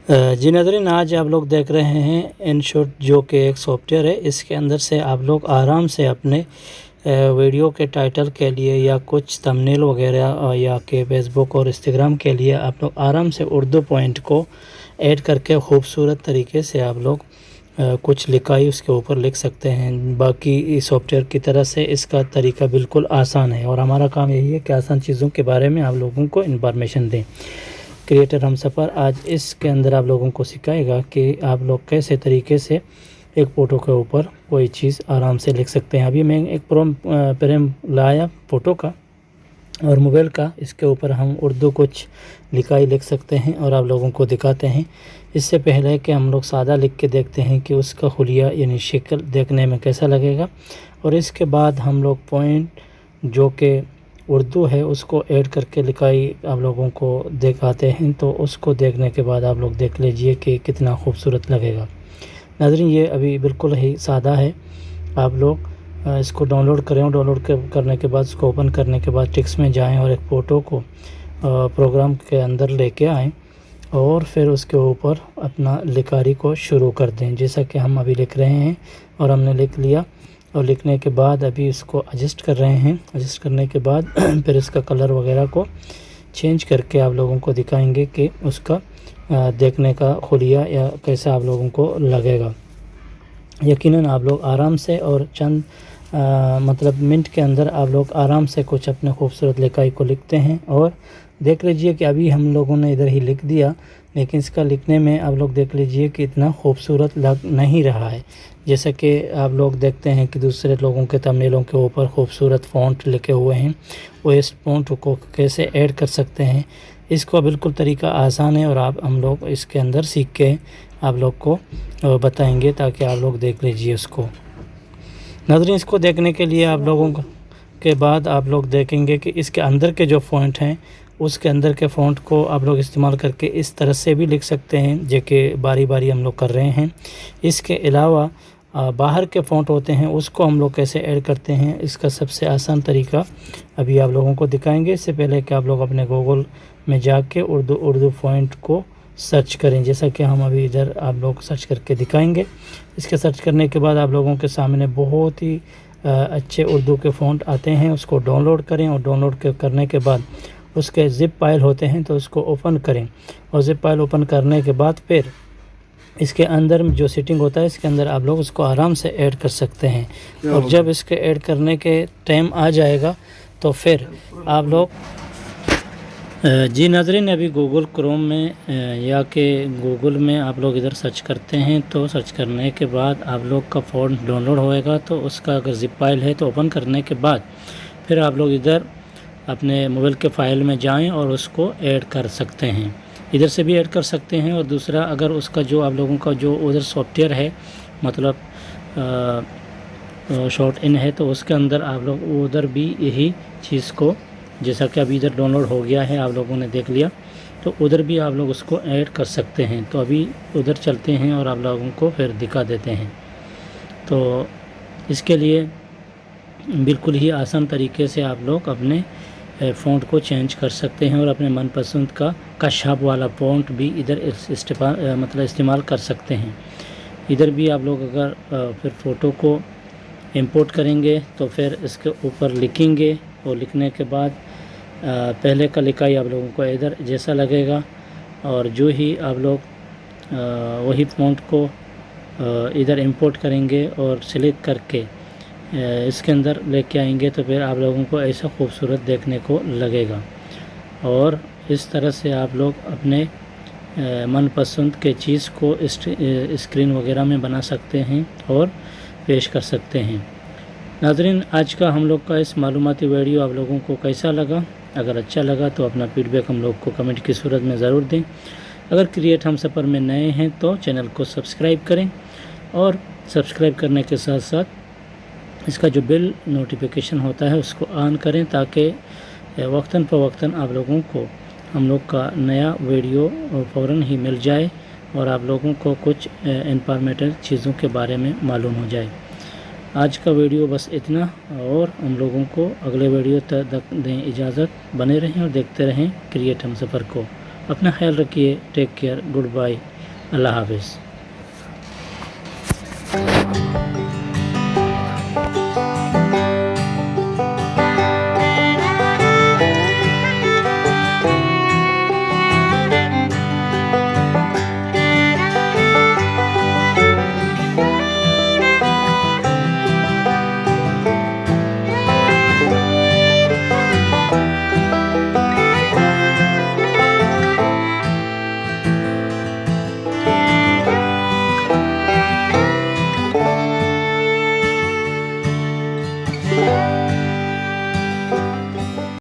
जी नाज़रीन, आज आप लोग देख रहे हैं इनशॉट, जो कि एक सॉफ्टवेयर है। इसके अंदर से आप लोग आराम से अपने वीडियो के टाइटल के लिए या कुछ थंबनेल वगैरह या कि फेसबुक और इंस्टाग्राम के लिए आप लोग आराम से उर्दू पॉइंट को ऐड करके खूबसूरत तरीके से आप लोग कुछ लिखाई उसके ऊपर लिख सकते हैं। बाकी सॉफ्टवेयर की तरह से इसका तरीका बिल्कुल आसान है और हमारा काम यही है कि आसान चीज़ों के बारे में आप लोगों को इन्फॉर्मेशन दें। क्रिएटर हमसफ़र आज इसके अंदर आप लोगों को सिखाएगा कि आप लोग कैसे तरीके से एक फ़ोटो के ऊपर कोई चीज़ आराम से लिख सकते हैं। अभी मैं एक फ्रेम लाया फ़ोटो का और मोबाइल का, इसके ऊपर हम उर्दू कुछ लिखाई लिख सकते हैं और आप लोगों को दिखाते हैं। इससे पहले कि हम लोग सादा लिख के देखते हैं कि उसका हुलिया यानी शक्ल देखने में कैसा लगेगा, और इसके बाद हम लोग पॉइंट जो कि उर्दू है उसको ऐड करके लिखाई आप लोगों को दिखाते हैं। तो उसको देखने के बाद आप लोग देख लीजिए कि कितना खूबसूरत लगेगा। नाज़रीन, ये अभी बिल्कुल ही सादा है। आप लोग इसको डाउनलोड करें और डाउनलोड करने के बाद उसको ओपन करने के बाद टेक्स्ट में जाएं और एक फ़ोटो को प्रोग्राम के अंदर लेके आएँ और फिर उसके ऊपर अपना लिखाई को शुरू कर दें, जैसा कि हम अभी लिख रहे हैं। और हमने लिख लिया और लिखने के बाद अभी इसको एडजस्ट कर रहे हैं। एडजस्ट करने के बाद फिर इसका कलर वगैरह को चेंज करके आप लोगों को दिखाएंगे कि उसका देखने का हुलिया या कैसा आप लोगों को लगेगा। यकीनन आप लोग आराम से और चंद मतलब मिनट के अंदर आप लोग आराम से कुछ अपने खूबसूरत लिखाई को लिखते हैं। और देख लीजिए कि अभी हम लोगों ने इधर ही लिख दिया, लेकिन इसका लिखने में आप लोग देख लीजिए कि इतना खूबसूरत लग नहीं रहा है। जैसा कि आप लोग देखते हैं कि दूसरे लोगों के थंबनेलों के ऊपर खूबसूरत फ़ॉन्ट लिखे हुए हैं, वो इस फ़ॉन्ट को कैसे ऐड कर सकते हैं, इसको बिल्कुल तरीका आसान है और हम लोग इसके अंदर सीख के आप लोग को बताएंगे, ताकि आप लोग देख लीजिए उसको। नाज़रीन, इसको देखने के लिए आप लोगों के बाद आप लोग देखेंगे कि इसके अंदर के जो फ़ॉन्ट हैं उसके अंदर के फ़ॉन्ट को आप लोग इस्तेमाल करके इस तरह से भी लिख सकते हैं, जो कि बारी बारी हम लोग कर रहे हैं। इसके अलावा बाहर के फ़ॉन्ट होते हैं, उसको हम लोग कैसे ऐड करते हैं, इसका सबसे आसान तरीका अभी आप लोगों को दिखाएंगे। इससे पहले कि आप लोग अपने गूगल में जाके उर्दू फ़ॉन्ट को सर्च करें, जैसा कि हम अभी इधर आप लोग सर्च करके दिखाएंगे। इसके सर्च करने के बाद आप लोगों के सामने बहुत ही अच्छे उर्दू के फ़ॉन्ट आते हैं, उसको डाउनलोड करें और डाउनलोड करने के बाद उसके ज़िप फाइल होते हैं तो उसको ओपन करें। और ज़िप फाइल ओपन करने के बाद फिर इसके अंदर जो सेटिंग होता है, इसके अंदर आप लोग उसको आराम से ऐड कर सकते हैं। और जब इसके ऐड करने के टाइम आ जाएगा तो फिर आप लोग जी नाज़रीन, अभी गूगल क्रोम में या कि गूगल में आप लोग इधर सर्च करते हैं, तो सर्च करने के बाद आप लोग का फ़ॉन्ट डाउनलोड होएगा। तो उसका अगर ज़िप फाइल है तो ओपन करने के बाद फिर आप लोग इधर अपने मोबाइल के फ़ाइल में जाएं और उसको ऐड कर सकते हैं। इधर से भी ऐड कर सकते हैं। और दूसरा, अगर उसका जो आप लोगों का जो उधर सॉफ्टवेयर है, मतलब शॉर्ट इन है, तो उसके अंदर आप लोग उधर भी यही चीज़ को, जैसा कि अभी इधर डाउनलोड हो गया है, आप लोगों ने देख लिया, तो उधर भी आप लोग उसको ऐड कर सकते हैं। तो अभी उधर चलते हैं और आप लोगों को फिर दिखा देते हैं। तो इसके लिए बिल्कुल ही आसान तरीके से आप लोग अपने फ़ॉन्ट को चेंज कर सकते हैं और अपने मनपसंद का कशाब वाला फ़ॉन्ट भी इधर इस्तेमाल कर सकते हैं। इधर भी आप लोग अगर फिर फ़ोटो को इंपोर्ट करेंगे तो फिर इसके ऊपर लिखेंगे, और लिखने के बाद पहले का लिखाई आप लोगों को इधर जैसा लगेगा, और जो ही आप लोग वही फ़ॉन्ट को इधर इंपोर्ट करेंगे और सिलेक्ट करके इसके अंदर लेके आएंगे, तो फिर आप लोगों को ऐसा खूबसूरत देखने को लगेगा। और इस तरह से आप लोग अपने मनपसंद के चीज़ को स्क्रीन वगैरह में बना सकते हैं और पेश कर सकते हैं। नाज़रीन, आज का हम लोग का इस मालूमाती वीडियो आप लोगों को कैसा लगा? अगर अच्छा लगा तो अपना फीडबैक हम लोग को कमेंट की सूरत में ज़रूर दें। अगर क्रिएट हमसफ़र में नए हैं तो चैनल को सब्सक्राइब करें, और सब्सक्राइब करने के साथ साथ इसका जो बेल नोटिफिकेशन होता है उसको ऑन करें, ताकि वक्तन फ़वक्तन आप लोगों को हम लोग का नया वीडियो फ़ौरन ही मिल जाए और आप लोगों को कुछ इंफॉर्मेटिव चीज़ों के बारे में मालूम हो जाए। आज का वीडियो बस इतना, और हम लोगों को अगले वीडियो तक दें इजाज़त। बने रहें और देखते रहें क्रिएट हमसफ़र को। اپنا خیال رکھیے. Take care. Goodbye. اللہ حافظ.